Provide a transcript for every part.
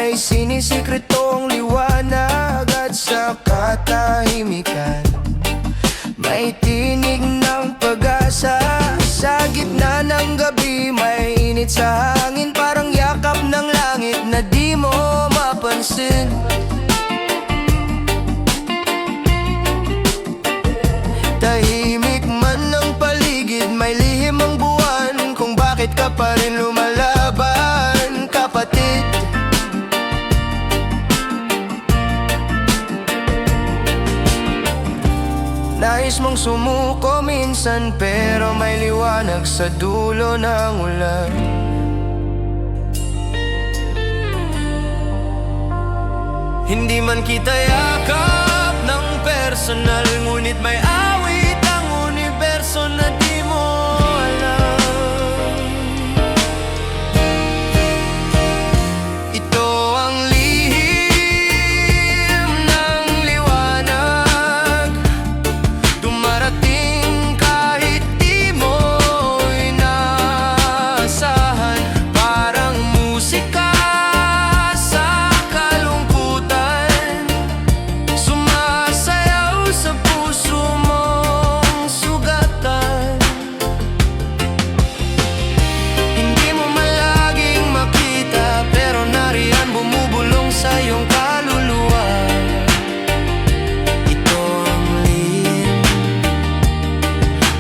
May sinisikretong liwanag at sa katahimikan may tinig ng pag-asa. Sa gitna ng gabi may init sa hangin, parang yakap ng langit na di mo mapansin. Tahimik man ang paligid, may lihim ang buwan kung bakit ka pa rin lumalaban, kapatid. Nais mong sumuko minsan, pero may liwanag sa dulo ng ulan. Hindi man kita yakap ng personal, ngunit may awit ang universo na di mo alam. Ito ang lihim ng liwanag, dumarating kahit di mo inaasahan. Parang musika sa kalungkutan, sumasayaw sa puso mong sugatan. Hindi mo man laging makita, pero nariyan bumubulong sa iyong kaluluwa. Ito ang lihim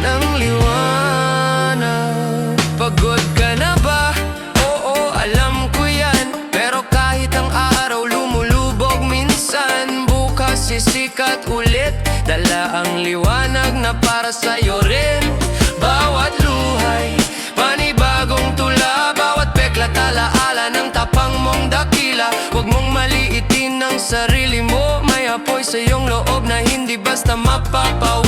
ng liwanag. Pagod ka na ba? Oo, alam ko yan. Pero kahit ang araw lumulubog minsan, bukas sisikat ulit. Dala ang liwanag na para sa'yo rin. Bawat luhay, panibagong tula. Bawat peklat, alaala ng tapang mong dakila. Huwag mong maliitin ang sarili mo. May apoy sa iyong loob na hindi basta mapapaw.